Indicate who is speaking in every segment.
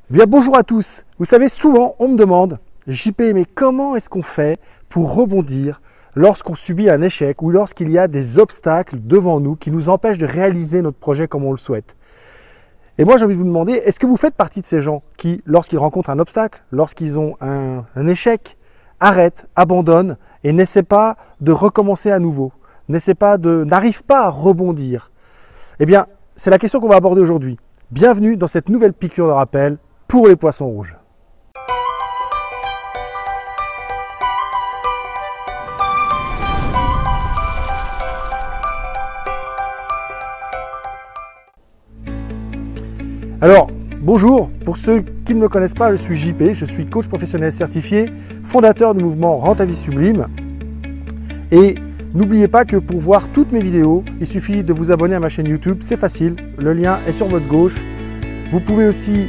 Speaker 1: Bien, bonjour à tous. Vous savez, souvent on me demande, JP, mais comment est-ce qu'on fait pour rebondir lorsqu'on subit un échec ou lorsqu'il y a des obstacles devant nous qui nous empêchent de réaliser notre projet comme on le souhaite? Et moi j'ai envie de vous demander, est-ce que vous faites partie de ces gens qui, lorsqu'ils rencontrent un obstacle, lorsqu'ils ont un échec, arrêtent, abandonnent et n'essaient pas de recommencer à nouveau, n'arrivent pas à rebondir? Eh bien, c'est la question qu'on va aborder aujourd'hui. Bienvenue dans cette nouvelle piqûre de rappel pour les poissons rouges. Alors, bonjour, pour ceux qui ne me connaissent pas, je suis JP, je suis coach professionnel certifié, fondateur du mouvement Rends ta vie sublime. Et n'oubliez pas que pour voir toutes mes vidéos, il suffit de vous abonner à ma chaîne YouTube, c'est facile, le lien est sur votre gauche. Vous pouvez aussi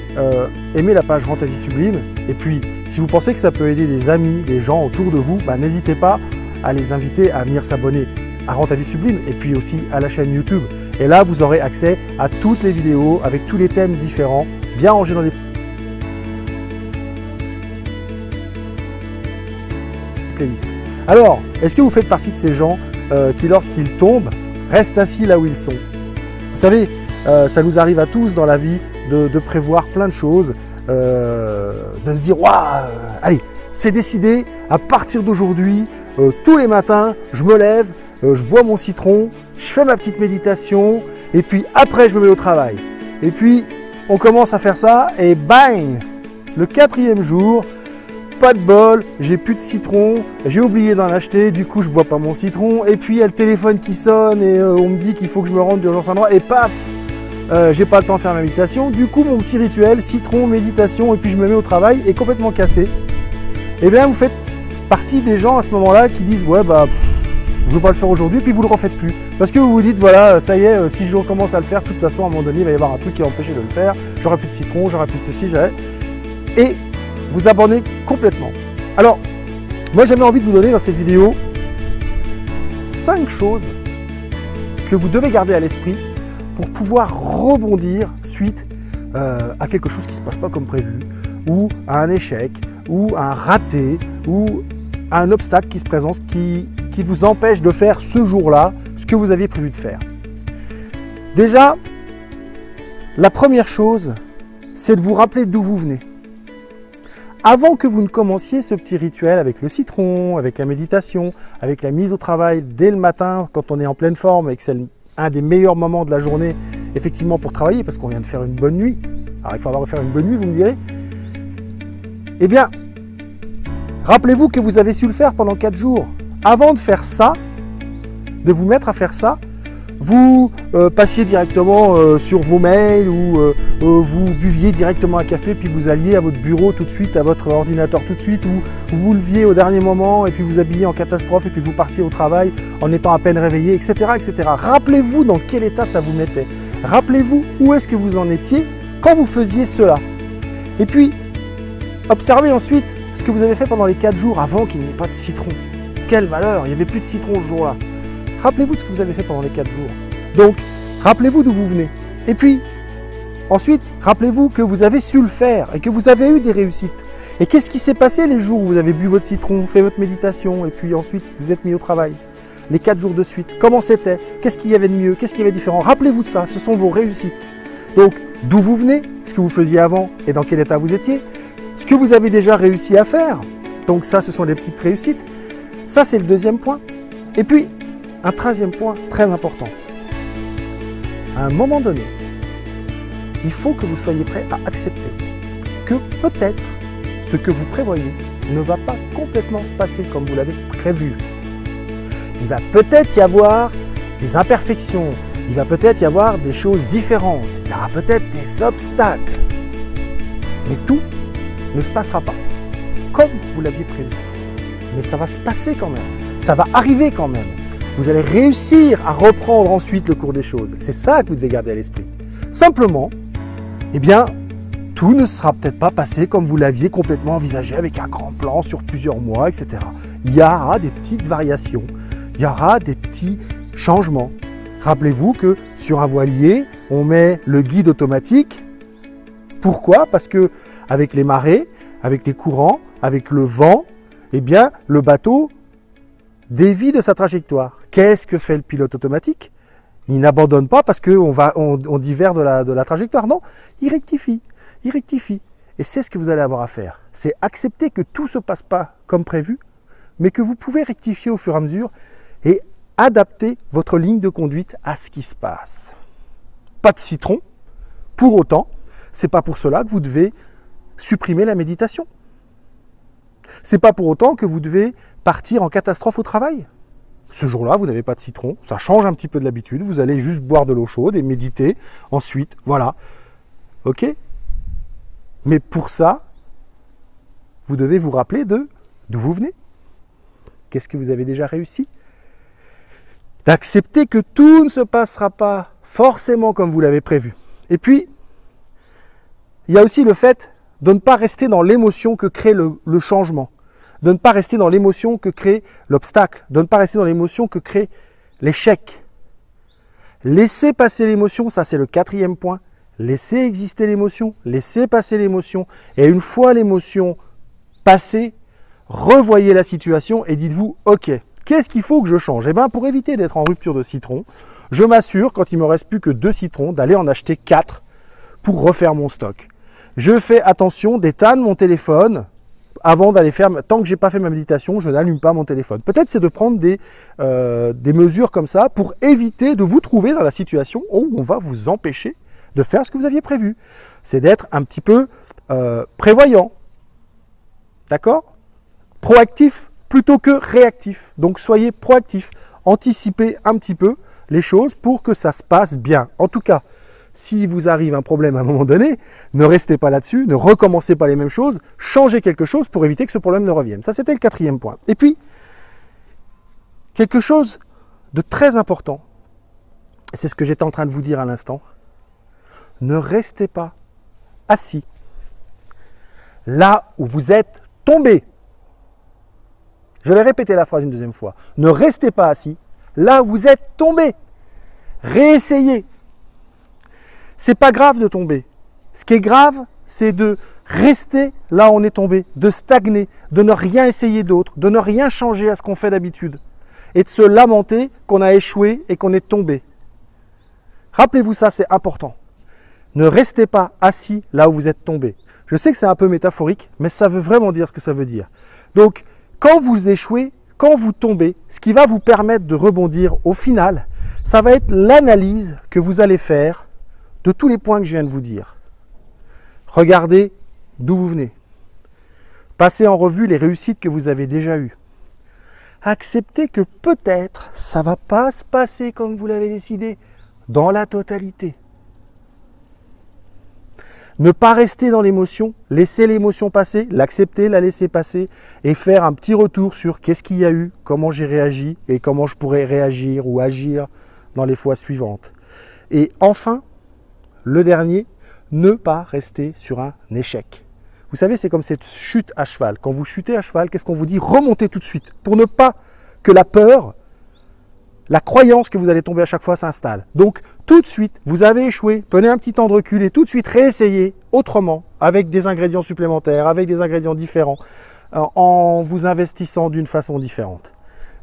Speaker 1: aimer la page Rends ta vie sublime. Et puis, si vous pensez que ça peut aider des amis, des gens autour de vous, n'hésitez pas à les inviter à venir s'abonner à Rends ta vie sublime et puis aussi à la chaîne YouTube. Et là, vous aurez accès à toutes les vidéos avec tous les thèmes différents, bien rangés dans des playlists. Alors, est-ce que vous faites partie de ces gens qui, lorsqu'ils tombent, restent assis là où ils sont? Vous savez, ça nous arrive à tous dans la vie de prévoir plein de choses, de se dire « Waouh, allez, c'est décidé, à partir d'aujourd'hui, tous les matins, je me lève, je bois mon citron, je fais ma petite méditation, et puis après, je me mets au travail. » Et puis, on commence à faire ça, et bang! Le 4e jour, pas de bol, j'ai plus de citron, j'ai oublié d'en acheter, du coup, je bois pas mon citron, et puis il y a le téléphone qui sonne, et on me dit qu'il faut que je me rende d'urgence à un endroit, et paf! J'ai pas le temps de faire ma méditation, du coup mon petit rituel, citron, méditation, et puis je me mets au travail, est complètement cassé. Et bien vous faites partie des gens à ce moment-là qui disent ouais je veux pas le faire aujourd'hui, puis vous le refaites plus. Parce que vous vous dites voilà, ça y est, si je recommence à le faire, de toute façon à un moment donné il va y avoir un truc qui va empêcher de le faire, j'aurai plus de citron, j'aurai plus de ceci, et vous abandonnez complètement. Alors, moi j'avais envie de vous donner dans cette vidéo 5 choses que vous devez garder à l'esprit pour pouvoir rebondir suite à quelque chose qui ne se passe pas comme prévu, ou à un échec, ou à un raté, ou à un obstacle qui se présente, qui vous empêche de faire ce jour-là ce que vous aviez prévu de faire. Déjà, la première chose, c'est de vous rappeler d'où vous venez. Avant que vous ne commenciez ce petit rituel avec le citron, avec la méditation, avec la mise au travail dès le matin quand on est en pleine forme et que c'est un des meilleurs moments de la journée, effectivement, pour travailler, parce qu'on vient de faire une bonne nuit. Alors, il faut avoir fait une bonne nuit, vous me direz. Eh bien, rappelez-vous que vous avez su le faire pendant 4 jours. Avant de faire ça, de vous mettre à faire ça, vous passiez directement sur vos mails ou vous buviez directement un café, puis vous alliez à votre bureau tout de suite, à votre ordinateur tout de suite, ou vous vous leviez au dernier moment et puis vous habillez en catastrophe et puis vous partiez au travail en étant à peine réveillé, etc. etc. Rappelez-vous dans quel état ça vous mettait. Rappelez-vous où est-ce que vous en étiez quand vous faisiez cela. Et puis, observez ensuite ce que vous avez fait pendant les 4 jours avant qu'il n'y ait pas de citron. Quel malheur, il n'y avait plus de citron ce jour-là. Rappelez-vous de ce que vous avez fait pendant les 4 jours. Donc, rappelez-vous d'où vous venez. Et puis, ensuite, rappelez-vous que vous avez su le faire et que vous avez eu des réussites. Et qu'est-ce qui s'est passé les jours où vous avez bu votre citron, fait votre méditation et puis ensuite vous êtes mis au travail? Les 4 jours de suite, comment c'était? Qu'est-ce qu'il y avait de mieux? Qu'est-ce qu'il y avait de différent? Rappelez-vous de ça, ce sont vos réussites. Donc, d'où vous venez, ce que vous faisiez avant et dans quel état vous étiez, ce que vous avez déjà réussi à faire. Donc ça, ce sont des petites réussites. Ça, c'est le 2e point. Et puis, un 3e point très important. À un moment donné, il faut que vous soyez prêt à accepter que peut-être ce que vous prévoyez ne va pas complètement se passer comme vous l'avez prévu. Il va peut-être y avoir des imperfections, il va peut-être y avoir des choses différentes, il y aura peut-être des obstacles. Mais tout ne se passera pas comme vous l'aviez prévu. Mais ça va se passer quand même, ça va arriver quand même. Vous allez réussir à reprendre ensuite le cours des choses. C'est ça que vous devez garder à l'esprit. Simplement, eh bien, tout ne sera peut-être pas passé comme vous l'aviez complètement envisagé avec un grand plan sur plusieurs mois, etc. Il y aura des petites variations, il y aura des petits changements. Rappelez-vous que sur un voilier, on met le guide automatique Pourquoi? Parce que avec les marées, avec les courants, avec le vent, eh bien, le bateau dévie de sa trajectoire. Qu'est-ce que fait le pilote automatique? Il n'abandonne pas parce qu'on divers de la trajectoire. Non, il rectifie. Il rectifie. Et c'est ce que vous allez avoir à faire. C'est accepter que tout ne se passe pas comme prévu, mais que vous pouvez rectifier au fur et à mesure et adapter votre ligne de conduite à ce qui se passe. Pas de citron. Pour autant, ce n'est pas pour cela que vous devez supprimer la méditation. Ce n'est pas pour autant que vous devez partir en catastrophe au travail. Ce jour-là, vous n'avez pas de citron, ça change un petit peu de l'habitude, vous allez juste boire de l'eau chaude et méditer, ensuite, voilà. Ok? Mais pour ça, vous devez vous rappeler d'où vous venez. Qu'est-ce que vous avez déjà réussi? D'accepter que tout ne se passera pas forcément comme vous l'avez prévu. Et puis, il y a aussi le fait de ne pas rester dans l'émotion que crée le changement, de ne pas rester dans l'émotion que crée l'obstacle, de ne pas rester dans l'émotion que crée l'échec. Laissez passer l'émotion, ça c'est le 4e point. Laissez exister l'émotion, laissez passer l'émotion. Et une fois l'émotion passée, revoyez la situation et dites-vous, ok, qu'est-ce qu'il faut que je change? Eh bien, pour éviter d'être en rupture de citron, je m'assure, quand il ne me reste plus que 2 citrons, d'aller en acheter 4 pour refaire mon stock. Je fais attention d'éteindre mon téléphone avant d'aller faire, tant que je n'ai pas fait ma méditation, je n'allume pas mon téléphone. Peut-être c'est de prendre des mesures comme ça pour éviter de vous trouver dans la situation où on va vous empêcher de faire ce que vous aviez prévu. C'est d'être un petit peu prévoyant, d'accord? Proactif plutôt que réactif. Donc soyez proactif, anticipez un petit peu les choses pour que ça se passe bien. En tout cas, si vous arrive un problème à un moment donné, ne restez pas là-dessus, ne recommencez pas les mêmes choses, changez quelque chose pour éviter que ce problème ne revienne. Ça, c'était le 4e point. Et puis, quelque chose de très important, c'est ce que j'étais en train de vous dire à l'instant, ne restez pas assis là où vous êtes tombé. Je vais répéter la phrase une 2e fois. Ne restez pas assis là où vous êtes tombé. Réessayez. C'est pas grave de tomber. Ce qui est grave, c'est de rester là où on est tombé, de stagner, de ne rien essayer d'autre, de ne rien changer à ce qu'on fait d'habitude et de se lamenter qu'on a échoué et qu'on est tombé. Rappelez-vous ça, c'est important. Ne restez pas assis là où vous êtes tombé. Je sais que c'est un peu métaphorique, mais ça veut vraiment dire ce que ça veut dire. Donc, quand vous échouez, quand vous tombez, ce qui va vous permettre de rebondir au final, ça va être l'analyse que vous allez faire de tous les points que je viens de vous dire. Regardez d'où vous venez. Passez en revue les réussites que vous avez déjà eues. Acceptez que peut-être ça ne va pas se passer comme vous l'avez décidé dans la totalité. Ne pas rester dans l'émotion, laisser l'émotion passer, l'accepter, la laisser passer et faire un petit retour sur qu'est-ce qu'il y a eu, comment j'ai réagi et comment je pourrais réagir ou agir dans les fois suivantes. Et enfin, le dernier, ne pas rester sur un échec. Vous savez, c'est comme cette chute à cheval. Quand vous chutez à cheval, qu'est-ce qu'on vous dit? Remontez tout de suite pour ne pas que la peur, la croyance que vous allez tomber à chaque fois s'installe. Donc, tout de suite, vous avez échoué, prenez un petit temps de recul et tout de suite réessayez autrement, avec des ingrédients supplémentaires, avec des ingrédients différents, en vous investissant d'une façon différente.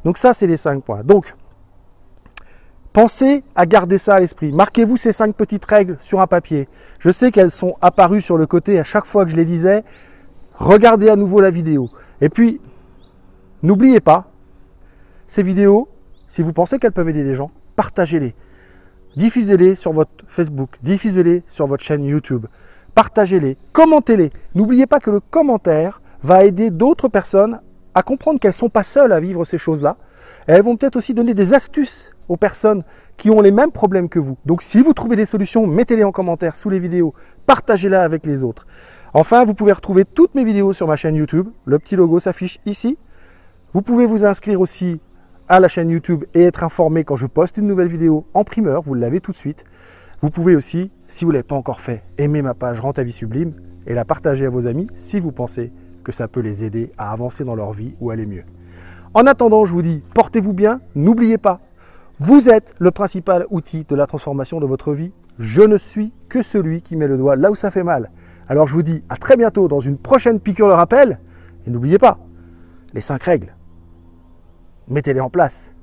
Speaker 1: Donc ça, c'est les 5 points. Donc, pensez à garder ça à l'esprit. Marquez-vous ces 5 petites règles sur un papier. Je sais qu'elles sont apparues sur le côté à chaque fois que je les disais. Regardez à nouveau la vidéo. Et puis, n'oubliez pas, ces vidéos, si vous pensez qu'elles peuvent aider des gens, partagez-les. Diffusez-les sur votre Facebook, diffusez-les sur votre chaîne YouTube. Partagez-les, commentez-les. N'oubliez pas que le commentaire va aider d'autres personnes à comprendre qu'elles ne sont pas seules à vivre ces choses-là. Et elles vont peut-être aussi donner des astuces aux personnes qui ont les mêmes problèmes que vous. Donc si vous trouvez des solutions, mettez-les en commentaire sous les vidéos, partagez-les avec les autres. Enfin, vous pouvez retrouver toutes mes vidéos sur ma chaîne YouTube. Le petit logo s'affiche ici. Vous pouvez vous inscrire aussi à la chaîne YouTube et être informé quand je poste une nouvelle vidéo en primeur, vous l'avez tout de suite. Vous pouvez aussi, si vous ne l'avez pas encore fait, aimer ma page Rends ta vie sublime et la partager à vos amis si vous pensez que ça peut les aider à avancer dans leur vie ou aller mieux. En attendant, je vous dis, portez-vous bien, n'oubliez pas, vous êtes le principal outil de la transformation de votre vie. Je ne suis que celui qui met le doigt là où ça fait mal. Alors je vous dis à très bientôt dans une prochaine piqûre de rappel. Et n'oubliez pas, les 5 règles, mettez-les en place.